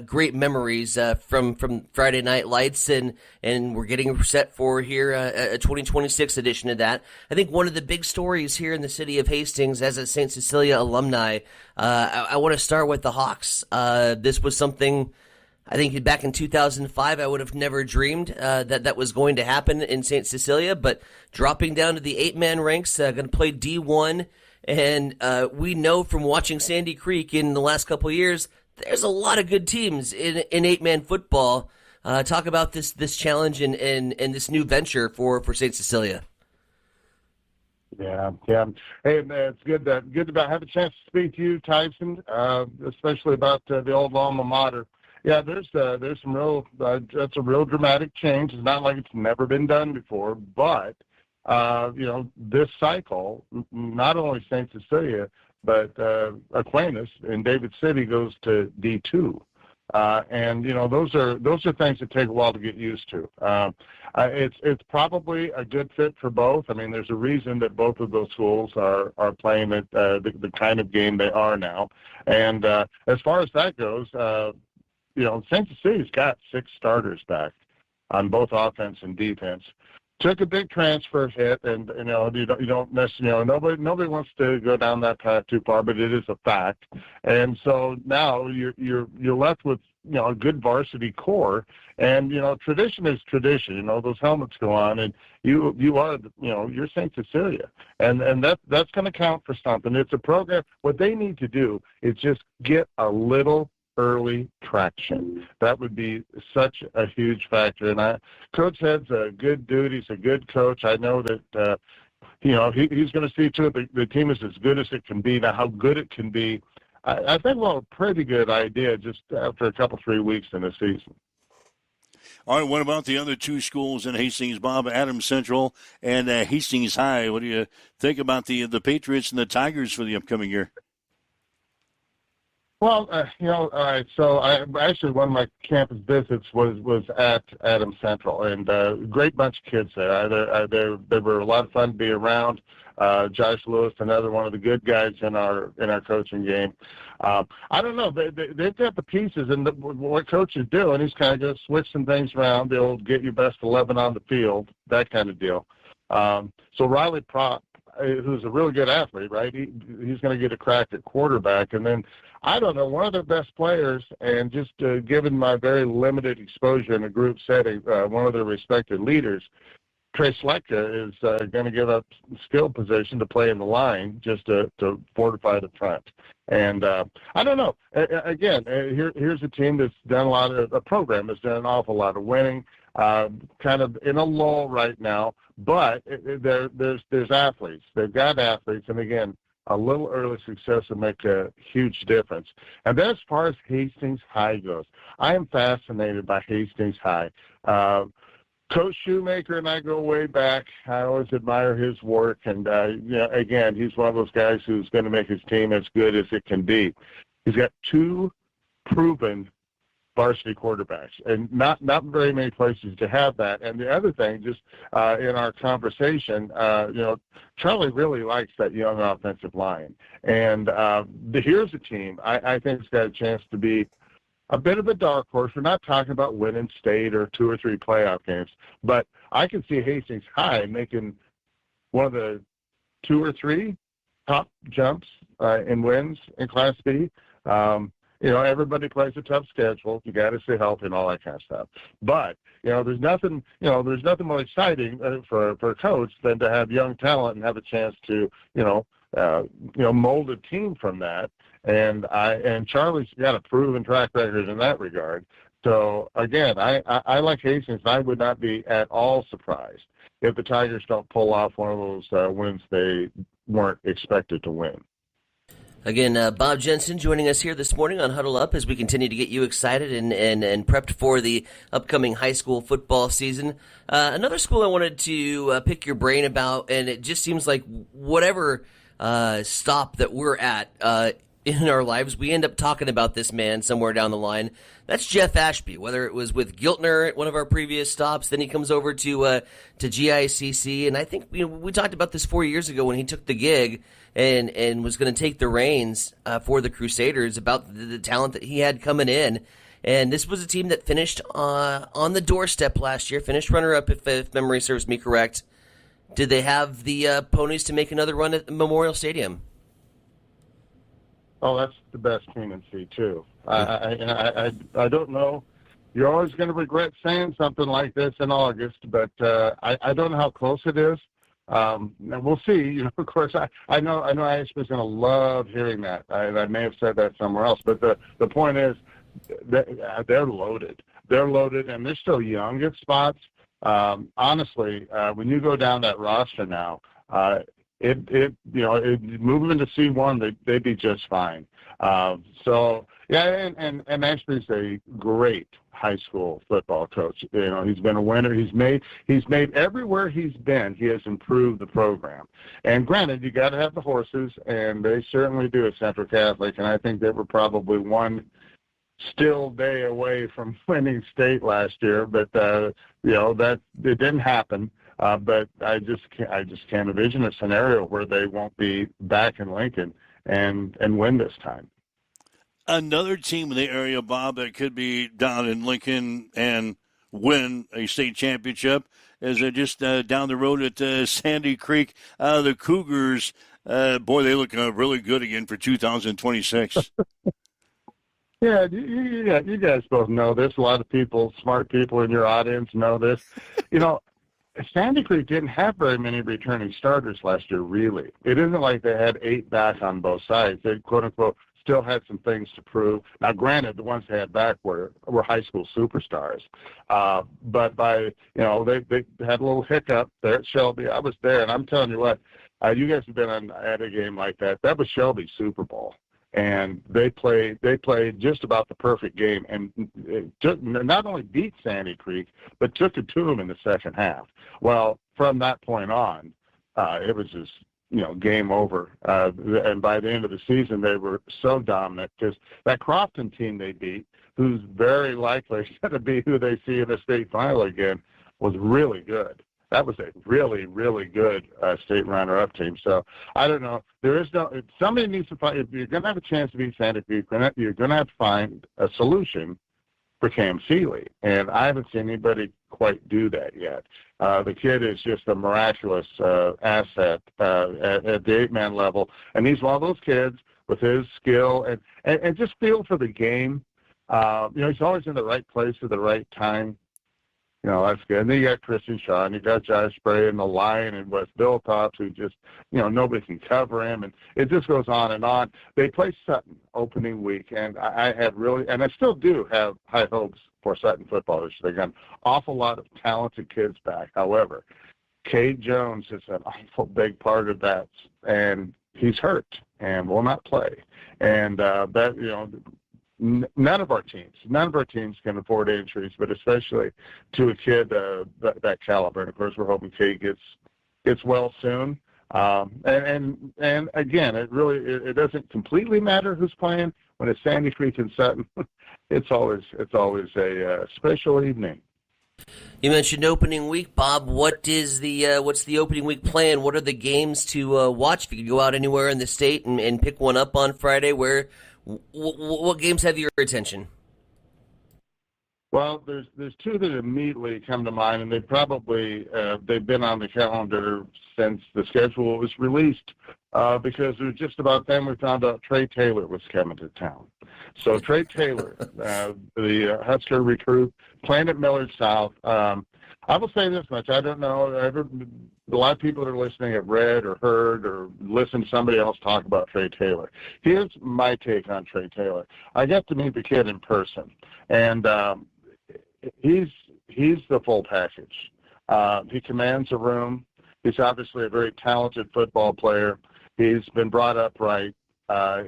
great memories from Friday Night Lights, and we're getting set for here a 2026 edition of that. I think one of the big stories here in the city of Hastings as a St. Cecilia alumni, I want to start with the Hawks. This was something I think back in 2005 I would have never dreamed that was going to happen in St. Cecilia, but dropping down to the 8-man ranks, going to play D1, and we know from watching Sandy Creek in the last couple of years, there's a lot of good teams in 8-man football. Talk about this challenge and this new venture for St. Cecilia. Yeah. Hey, man, it's good to have a chance to speak to you, Tyson, especially about the old alma mater. Yeah, there's some real that's a real dramatic change. It's not like it's never been done before, but this cycle, not only St. Cecilia, but Aquinas in David City goes to D2, and those are things that take a while to get used to. It's probably a good fit for both. I mean, there's a reason that both of those schools are playing at the kind of game they are now. And as far as that goes, St. Cecilia's got 6 starters back on both offense and defense. Took a big transfer hit, and you don't necessarily nobody wants to go down that path too far, but it is a fact. And so now you're left with a good varsity core, and tradition is tradition. Those helmets go on, and you are you're St. Cecilia, and that's going to count for something. It's a program. What they need to do is just get a little early traction. That would be such a huge factor. And Coach Head's a good dude. He's a good coach. I know that he's going to see to it the team is as good as it can be. Now, how good it can be, I think we'll have a pretty good idea just after a couple 3 weeks in the season. All right, what about the other 2 schools in Hastings, Bob? Adams Central and Hastings High. What do you think about the Patriots and the Tigers for the upcoming year? Well, all right. So one of my campus visits was at Adams Central, and great bunch of kids there. They were a lot of fun to be around. Josh Lewis, another one of the good guys in our coaching game. I don't know. They've got the pieces, and what Coach is doing, he's kind of going to switch some things around. They'll get your best 11 on the field, that kind of deal. So Riley Prop, who's a really good athlete, right? He's going to get a crack at quarterback, and then I don't know, one of their best players, and just given my very limited exposure in a group setting, one of their respected leaders, Trey Slechta, is going to give up skill position to play in the line just to fortify the front. And I don't know. Again, here's a team that's done a program that's done an awful lot of winning, kind of in a lull right now, but there's athletes. They've got athletes, and again, a little early success would make a huge difference. And then as far as Hastings High goes, I am fascinated by Hastings High. Coach Shoemaker and I go way back. I always admire his work. And, again, he's one of those guys who's going to make his team as good as it can be. He's got 2 proven varsity quarterbacks, and not very many places to have that. And the other thing, just in our conversation, Charlie really likes that young offensive line. And here's a team I think has got a chance to be a bit of a dark horse. We're not talking about winning state or 2 or 3 playoff games, but I can see Hastings High making one of the 2 or 3 top jumps and wins in Class B. Everybody plays a tough schedule. You got to stay healthy and all that kind of stuff. But there's nothing more exciting for a coach than to have young talent and have a chance to mold a team from that. And Charlie's got a proven track record in that regard. So again, I like Hastings. I would not be at all surprised if the Tigers don't pull off one of those wins they weren't expected to win. Again, Bob Jensen joining us here this morning on Huddle Up as we continue to get you excited and prepped for the upcoming high school football season. Another school I wanted to pick your brain about, and it just seems like whatever stop that we're at in our lives, we end up talking about this man somewhere down the line. That's Jeff Ashby, whether it was with Giltner at one of our previous stops, then he comes over to GICC, and I think we talked about this 4 years ago when he took the gig and was going to take the reins for the Crusaders about the talent that he had coming in. And this was a team that finished on the doorstep last year, finished runner-up if memory serves me correct. Did they have the ponies to make another run at Memorial Stadium? Oh, that's the best team in C2. I don't know. You're always going to regret saying something like this in August, but I don't know how close it is. And we'll see. Of course, I know Ashby's going to love hearing that. I may have said that somewhere else, but the point is they're loaded. They're loaded, and they're still young at spots. Honestly, when you go down that roster now, move them into C1, they'd be just fine. And Ashby's a great high school football coach. He's been a winner. He's made everywhere he's been, he has improved the program. And granted, you got to have the horses, and they certainly do at Central Catholic. And I think they were probably one still day away from winning state last year, but that it didn't happen. But I just can't envision a scenario where they won't be back in Lincoln and win this time. Another team in the area, Bob, that could be down in Lincoln and win a state championship is just down the road at Sandy Creek. The Cougars, boy, they look really good again for 2026. Yeah, you guys both know this. A lot of people, smart people in your audience know this. Sandy Creek didn't have very many returning starters last year, really. It isn't like they had 8 back on both sides. They, quote-unquote, still had some things to prove. Now, granted, the ones they had back were high school superstars. But they had a little hiccup there at Shelby. I was there, and I'm telling you what, you guys have been at a game like that. That was Shelby's Super Bowl. And they played just about the perfect game, and not only beat Sandy Creek, but took it to them in the second half. Well, from that point on, it was just game over. And by the end of the season, they were so dominant because that Crofton team they beat, who's very likely going to be who they see in the state final again, was really good. That was a really, really good state runner-up team. So I don't know. Somebody needs to find. If you're going to have a chance to beat Santa Cruz, you're going to have to find a solution for Cam Seeley, and I haven't seen anybody quite do that yet. The kid is just a miraculous asset at the 8-man level, and he's one of those kids with his skill and just feel for the game. He's always in the right place at the right time. That's good. And then you got Christian Shaw, and you got Josh Spray and the line and West Billtops, who just, nobody can cover him. And it just goes on and on. They play Sutton opening week, and I still do have high hopes for Sutton football this year. They got an awful lot of talented kids back. However, Cade Jones is an awful big part of that, and he's hurt and will not play. And none of our teams can afford injuries, but especially to a kid that caliber. And of course, we're hoping Cade gets well soon. And again, it doesn't completely matter who's playing. When it's Sandy Creek and Sutton, it's always a special evening. You mentioned opening week, Bob. What's the opening week plan? What are the games to watch? If you could go out anywhere in the state and pick one up on Friday, what games have your attention? Well, there's two that immediately come to mind, and they've been on the calendar since the schedule was released, because it was just about then we found out Trey Taylor was coming to town. So Trey Taylor, the Husker recruit, playing at Millard South. I will say this much: I don't know. A lot of people that are listening have read or heard or listened to somebody else talk about Trey Taylor. Here's my take on Trey Taylor. I got to meet the kid in person, and he's the full package. He commands a room. He's obviously a very talented football player. He's been brought up right.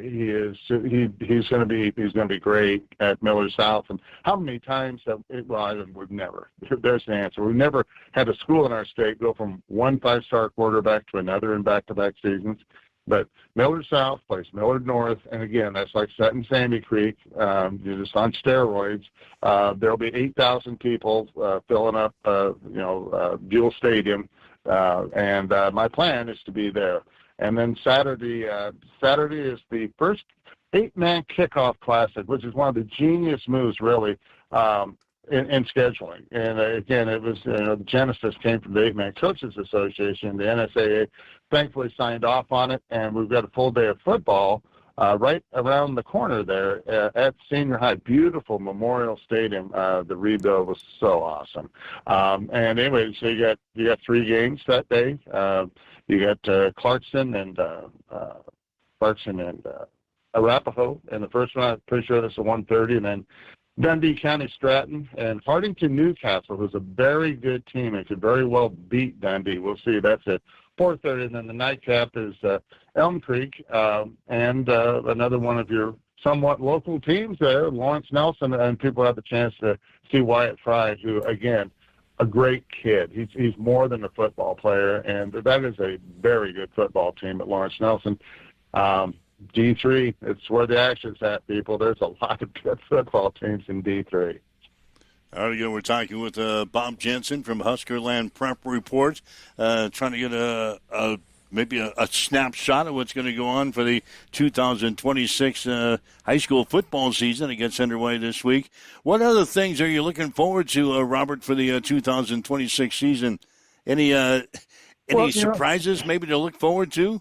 He's going to be great at Millard South. And how many times we've never. There's the answer. We've never had a school in our state go from one 5-star quarterback to another in back-to-back seasons. But Millard South plays Millard North, and again, that's like Sutton Sandy Creek. You're just on steroids. There'll be 8,000 people filling up, Buell Stadium, and my plan is to be there. And then Saturday is the first 8-man kickoff classic, which is one of the genius moves, really, in scheduling. And again, it was the genesis came from the 8-Man Coaches Association. The NSAA thankfully signed off on it, and we've got a full day of football right around the corner there at Senior High. Beautiful Memorial Stadium. The rebuild was so awesome. And anyway, so you got 3 games that day. You got Clarkson and Arapahoe in the first one. I'm pretty sure that's a 1:30, and then Dundee County Stratton and Hardington Newcastle, who's a very good team and could very well beat Dundee. We'll see. That's at 4:30, and then the nightcap is Elm Creek and another one of your somewhat local teams there, Lawrence Nelson, and people have the chance to see Wyatt Fry, who, again, a great kid. He's more than a football player, and that is a very good football team at Lawrence Nelson. D3, it's where the action's at, people. There's a lot of good football teams in D3. All right, again, we're talking with Bob Jensen from Huskerland Prep Report, trying to get maybe a snapshot of what's going to go on for the 2026 high school football season. It gets underway this week. What other things are you looking forward to, Robert, for the 2026 season? Any surprises maybe to look forward to?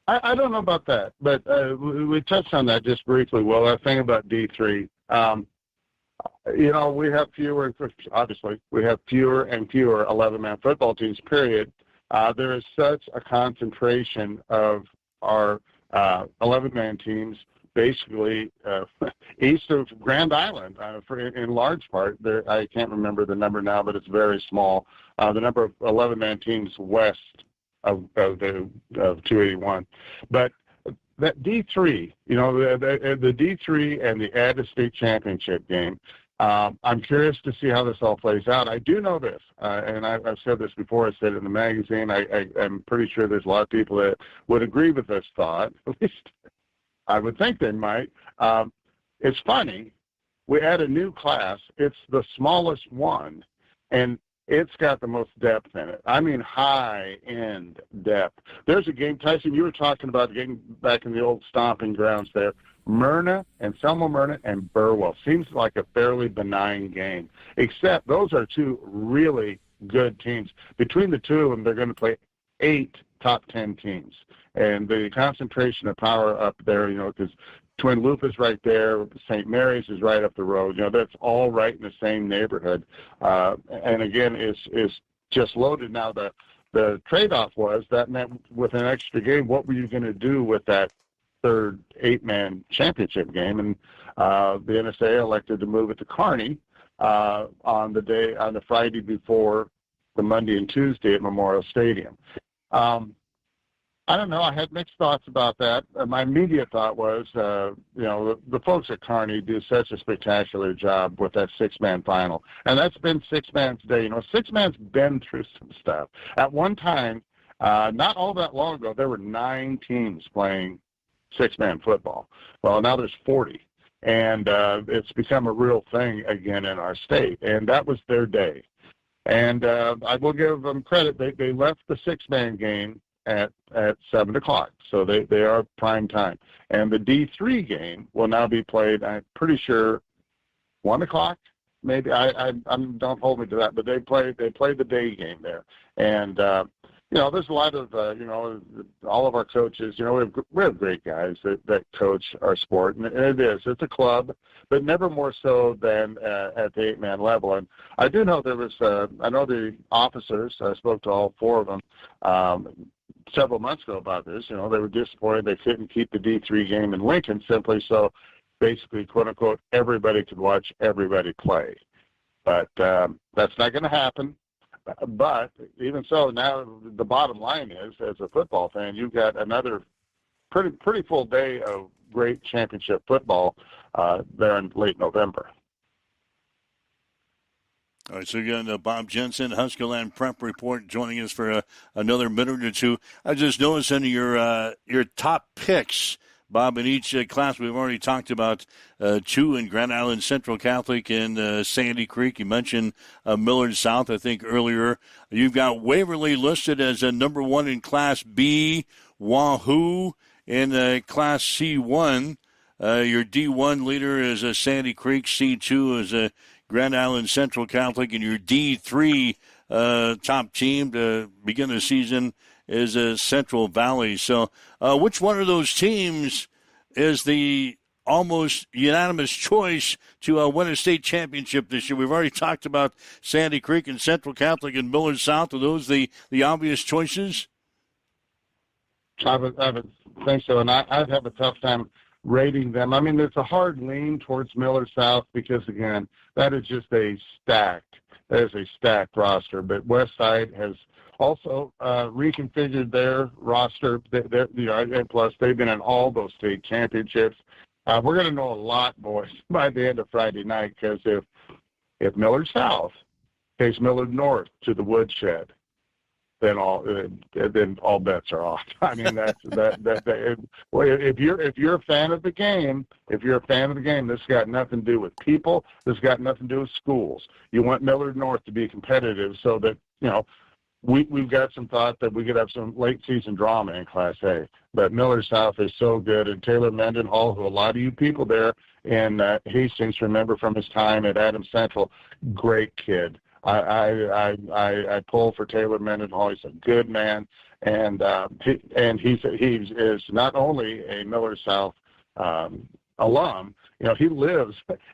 I don't know about that, but we touched on that just briefly. Well, I think about D3. We have fewer and fewer 11-man football teams, period. There is such a concentration of our 11-man teams basically east of Grand Island, in large part. I can't remember the number now, but it's very small. The number of 11-man teams west of 281. But that D3, the D3 and the Adda State Championship game, I'm curious to see how this all plays out. I do know this, and I've said this before. I said it in the magazine. I'm pretty sure there's a lot of people that would agree with this thought. At least I would think they might. It's funny. We add a new class. It's the smallest one, and it's got the most depth in it. I mean, high-end depth. There's a game, Tyson, you were talking about getting back in the old stomping grounds there. Myrna and Selma Myrna and Burwell. Seems like a fairly benign game, except those are 2 really good teams. Between the 2 of them, they're going to play 8 top 10 teams. And the concentration of power up there, because Twin Loop is right there, St. Mary's is right up the road. That's all right in the same neighborhood. And again, is just loaded. Now, the trade-off was that meant with an extra game, what were you going to do with that third 8-man championship game? And the NSA elected to move it to Kearney on the Friday before the Monday and Tuesday at Memorial Stadium. I don't know. I had mixed thoughts about that. My immediate thought was, the folks at Kearney do such a spectacular job with that 6-man final. And that's been 6-man today. 6-man's been through some stuff. At one time, not all that long ago, there were 9 teams playing 6-man football. Well, now there's 40. And it's become a real thing again in our state. And that was their day. And I will give them credit. They left the 6-man game at 7 o'clock, so they are prime time. And the D3 game will now be played, I'm pretty sure, 1 o'clock. Maybe I'm don't hold me to that, but they play the day game there, and there's a lot of all of our coaches. We have great guys that coach our sport, and it's a club, but never more so than at the 8-man level. And I do know there was I know the officers. I spoke to all 4 of them several months ago about this. They were disappointed they couldn't keep the D3 game in Lincoln simply so. Basically, quote unquote, everybody could watch everybody play, but that's not going to happen. But even so, now the bottom line is, as a football fan, you've got another pretty full day of great championship football there in late November. All right, so you got Bob Jensen, Huskerland Prep Report, joining us for another minute or two. I just noticed under your top picks, Bob, in each class, we've already talked about 2 in Grand Island Central Catholic and Sandy Creek. You mentioned Millard South, I think, earlier. You've got Waverly listed as a number 1 in Class B, Wahoo in Class C1. Your D1 leader is Sandy Creek. C2 is Grand Island Central Catholic. And your D3 top team to begin the season is Central Valley. So which one of those teams is the almost unanimous choice to win a state championship this year? We've already talked about Sandy Creek and Central Catholic and Millard South. Are those the obvious choices? I would think so, and I'd have a tough time rating them. I mean, there's a hard lean towards Millard South because, again, that is just a stacked roster. But Westside has also reconfigured their roster. And plus, they've been in all those state championships. We're going to know a lot, boys, by the end of Friday night, because if Millard South takes Millard North to the woodshed, then all bets are off. I mean, if you're a fan of the game, this has got nothing to do with people. This has got nothing to do with schools. You want Millard North to be competitive so that we've got some thought that we could have some late season drama in Class A. But Millard South is so good, and Taylor Mendenhall, who a lot of you people there in Hastings remember from his time at Adams Central, great kid. I pull for Taylor Mendenhall. He's a good man, and he is not only a Millard South alum.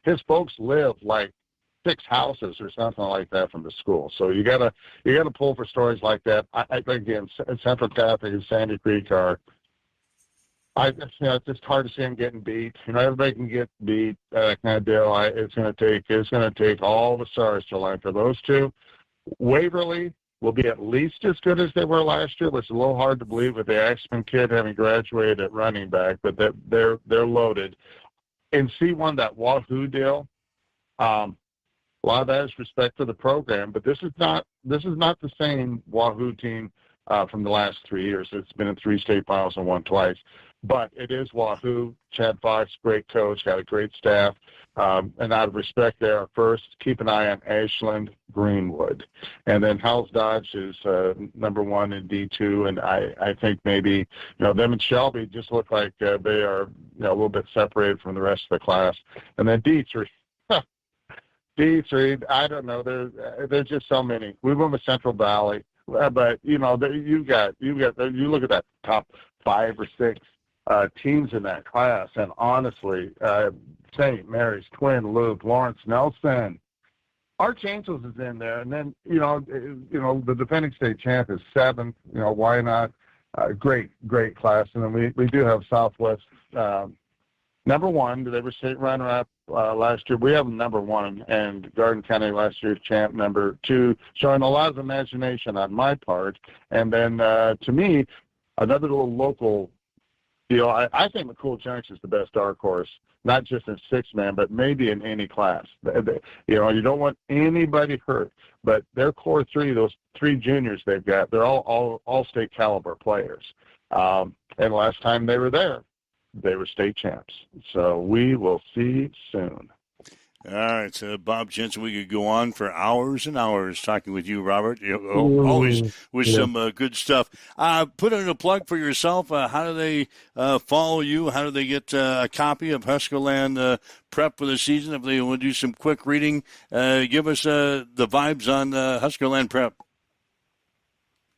His folks live like 6 houses or something like that from the school. So you gotta pull for stories like that. Again, Central Catholic and Sandy Creek are. It's just hard to see them getting beat. Everybody can get beat, kind of deal. It's going to take all the stars to align for those 2. Waverly will be at least as good as they were last year, which is a little hard to believe with the Axman kid having graduated at running back, but they're loaded. In C1, that Wahoo deal, a lot of that is respect for the program, but this is not the same Wahoo team from the last 3 years. It's been in 3 state finals and won twice. But it is Wahoo. Chad Fox, great coach, got a great staff. And out of respect there, first, keep an eye on Ashland Greenwood. And then Howells Dodge is number 1 in D2. And I think maybe, them and Shelby just look like they are a little bit separated from the rest of the class. And then D3. D3, I don't know. There's just so many. We went with Central Valley. But, you look at that top 5 or 6 teams in that class, and honestly, St. Mary's, Twin Loup, Lawrence Nelson, Arch Angels is in there, and then the defending state champ is 7th. Why not? Great class, and then we do have Southwest number 1. They were state runner-up last year. We have them number 1, and Garden County last year's champ number 2, showing a lot of imagination on my part. And then to me, another little local deal. I think McCool Junction is the best dark horse, not just in 6-man, but maybe in any class. You don't want anybody hurt, but their core 3, those 3 juniors they've got, they're all state caliber players. And last time they were there, they were state champs. So we will see soon. All right, Bob Jensen, we could go on for hours and hours talking with you, Robert. Always with some good stuff. Put in a plug for yourself. How do they follow you? How do they get a copy of Huskerland Prep for the season? If they want to do some quick reading, give us the vibes on Huskerland Prep.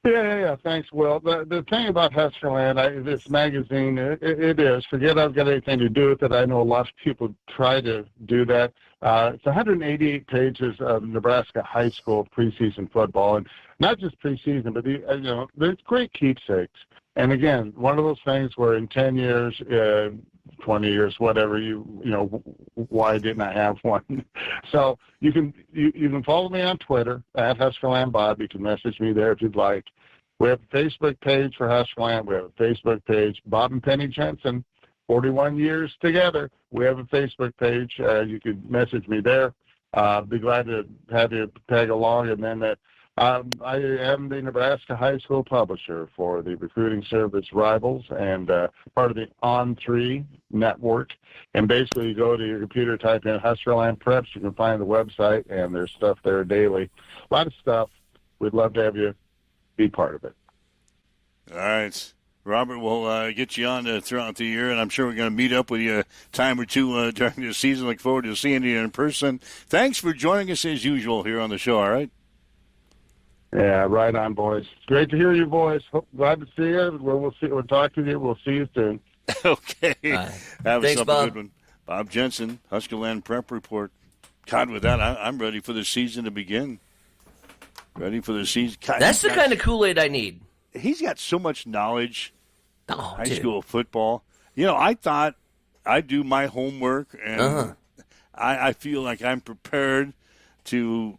Yeah. Thanks, Will. The thing about Huskerland, this magazine, it is. Forget I've got anything to do with it. I know a lot of people try to do that. It's 188 pages of Nebraska high school preseason football, and not just preseason, but there's great keepsakes. And again, one of those things where in 10 years, 20 years, whatever, why didn't I have one? So you can follow me on Twitter at Huskerland Bob. You can message me there if you'd like. We have a Facebook page for Huskerland. We have a Facebook page, Bob and Penny Jensen, 41 years together. We have a Facebook page. You can message me there. Be glad to have you tag along. And then I am the Nebraska High School publisher for the recruiting service Rivals and part of the On3 network. And basically, you go to your computer, type in Huskerland Preps. You can find the website, and there's stuff there daily. A lot of stuff. We'd love to have you be part of it. All right. Robert, we'll get you on throughout the year, and I'm sure we're going to meet up with you a time or two during the season. Look forward to seeing you in person. Thanks for joining us as usual here on the show, all right? Yeah, right on, boys. Great to hear your voice. Glad to see you. We'll talk to you. We'll see you soon. Okay. Have Thanks, yourself Bob. a good one. Bob Jensen, Huskerland Prep Report. God, with that, I'm ready for the season to begin. Ready for the season. God, That's the kind of Kool-Aid I need. He's got so much knowledge. High dude. school football. I thought I'd do my homework, and I feel like I'm prepared to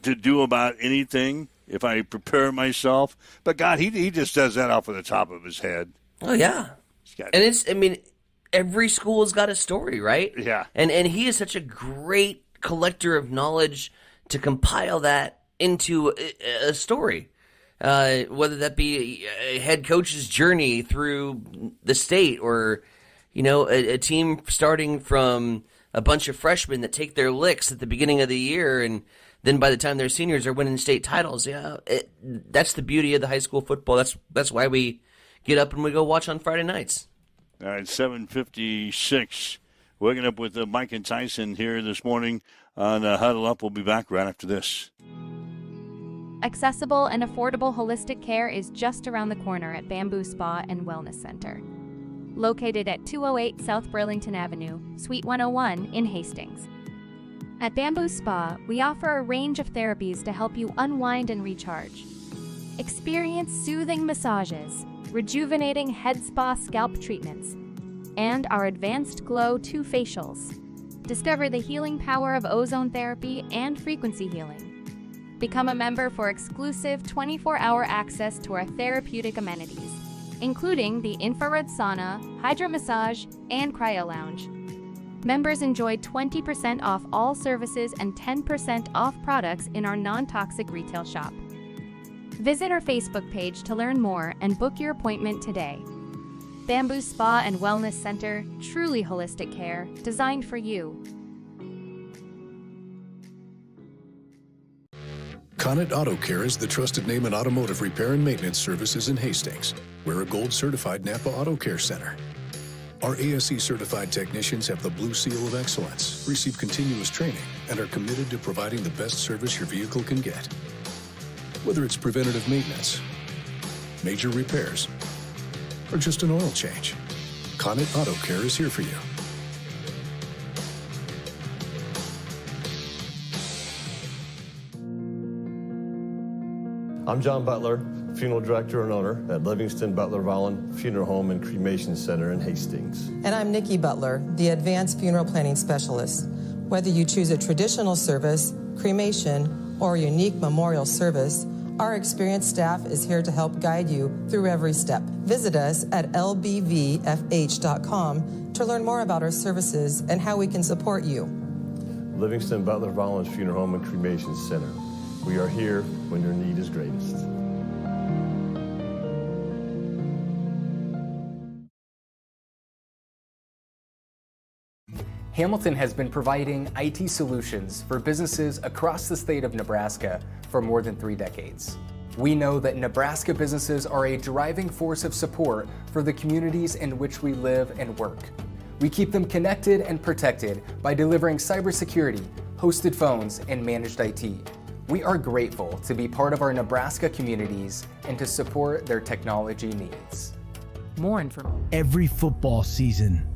do about anything if I prepare myself. But God, he just does that off of the top of his head. Oh yeah, and every school has got a story, right? Yeah, and he is such a great collector of knowledge to compile that into a story. Whether that be a head coach's journey through the state or, a team starting from a bunch of freshmen that take their licks at the beginning of the year and then by the time they're seniors are winning state titles. That's the beauty of the high school football. That's why we get up and we go watch on Friday nights. All right, 7:56. Waking up with Mike and Tyson here this morning on Huddle Up. We'll be back right after this. Accessible and affordable holistic care is just around the corner at Bamboo Spa and Wellness Center. Located at 208 South Burlington Avenue, Suite 101 in Hastings. At Bamboo Spa, we offer a range of therapies to help you unwind and recharge. Experience soothing massages, rejuvenating head spa scalp treatments, and our Advanced Glow 2 facials. Discover the healing power of ozone therapy and frequency healing. Become a member for exclusive 24-hour access to our therapeutic amenities, including the infrared sauna, hydro massage, and cryo lounge. Members enjoy 20% off all services and 10% off products in our non-toxic retail shop. Visit our Facebook page to learn more and book your appointment today. Bamboo Spa and Wellness Center, truly holistic care, designed for you. Connet Auto Care is the trusted name in automotive repair and maintenance services in Hastings. We're a gold-certified Napa Auto Care Center. Our ASE-certified technicians have the Blue Seal of Excellence, receive continuous training, and are committed to providing the best service your vehicle can get. Whether it's preventative maintenance, major repairs, or just an oil change, Connet Auto Care is here for you. I'm John Butler, funeral director and owner at Livingston Butler Volland Funeral Home and Cremation Center in Hastings. And I'm Nikki Butler, the Advanced Funeral Planning Specialist. Whether you choose a traditional service, cremation, or a unique memorial service, our experienced staff is here to help guide you through every step. Visit us at lbvfh.com to learn more about our services and how we can support you. Livingston Butler Volland Funeral Home and Cremation Center. We are here when your need is greatest. Hamilton has been providing IT solutions for businesses across the state of Nebraska for more than 3 decades. We know that Nebraska businesses are a driving force of support for the communities in which we live and work. We keep them connected and protected by delivering cybersecurity, hosted phones, and managed IT. We are grateful to be part of our Nebraska communities and to support their technology needs. More information. Every football season,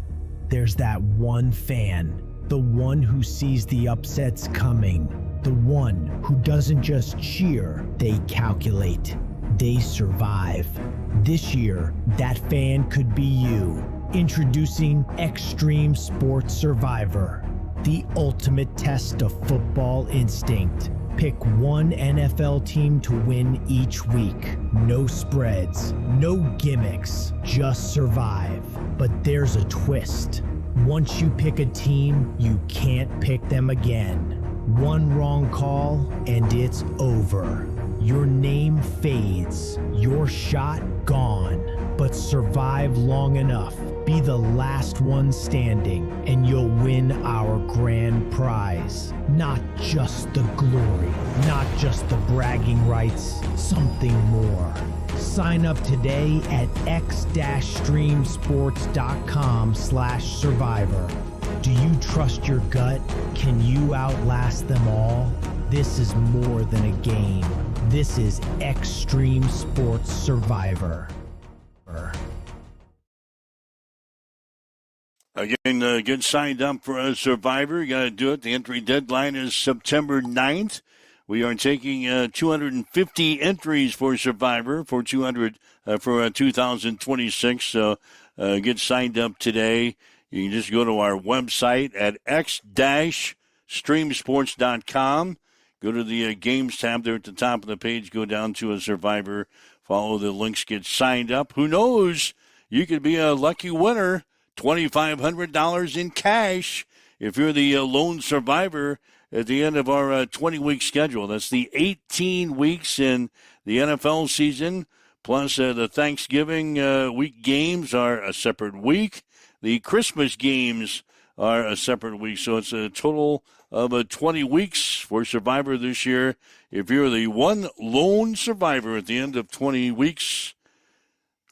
there's that one fan, the one who sees the upsets coming, the one who doesn't just cheer, they calculate, they survive. This year, that fan could be you. Introducing Extreme Sports Survivor, the ultimate test of football instinct. Pick one NFL team to win each week. No spreads, no gimmicks, just survive. But there's a twist. Once you pick a team, you can't pick them again. One wrong call, and it's over. Your name fades, your shot gone. But survive long enough, be the last one standing, and you'll win our grand prize. Not just the glory, not just the bragging rights, something more. Sign up today at x-streamsports.com/survivor. Do you trust your gut? Can you outlast them all? This is more than a game. This is Extreme Sports Survivor. Again, get signed up for a Survivor. You got to do it. The entry deadline is September 9th. We are taking 250 entries for Survivor for 2026. So get signed up today. You can just go to our website at x-streamsports.com. Go to the Games tab there at the top of the page. Go down to a Survivor. Follow the links. Get signed up. Who knows? You could be a lucky winner. $2,500 in cash if you're the lone survivor at the end of our 20-week schedule. That's the 18 weeks in the NFL season, plus the Thanksgiving week games are a separate week. The Christmas games are a separate week, so it's a total of 20 weeks for Survivor this year. If you're the one lone survivor at the end of 20 weeks,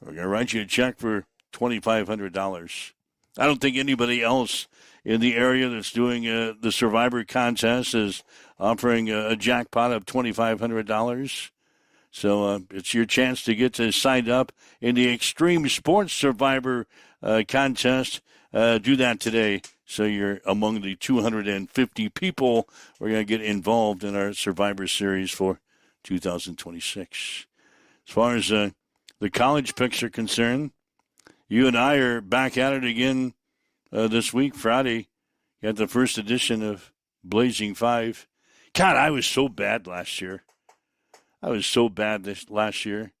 we're going to write you a check for $2,500. I don't think anybody else in the area that's doing the Survivor contest is offering a jackpot of $2,500. So it's your chance to get signed up in the Extreme Sports Survivor contest. Do that today so you're among the 250 people who are going to get involved in our Survivor Series for 2026. As far as the college picks are concerned, you and I are back at it again this week, Friday. You had the first edition of Blazing 5. God, I was so bad last year. Last year.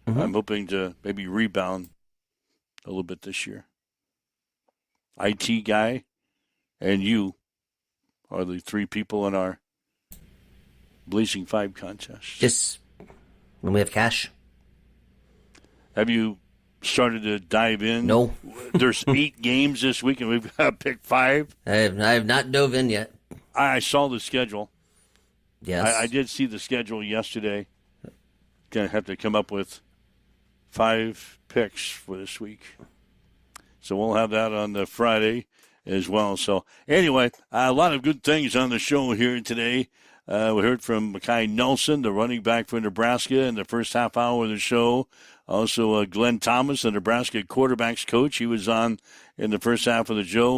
Mm-hmm. I'm hoping to maybe rebound a little bit this year. IT guy and you are the 3 people in our Blazing 5 contest. Just when we have cash. Have you started to dive in? No. There's 8 games this week, and we've got to pick 5. I have not dove in yet. I saw the schedule. Yes. I did see the schedule yesterday. Going to have to come up with 5 picks for this week. So we'll have that on the Friday as well. So anyway, a lot of good things on the show here today. We heard from Mekhi Nelson, the running back for Nebraska, in the first half hour of the show. Also, Glenn Thomas, the Nebraska quarterbacks coach. He was on in the first half of the show.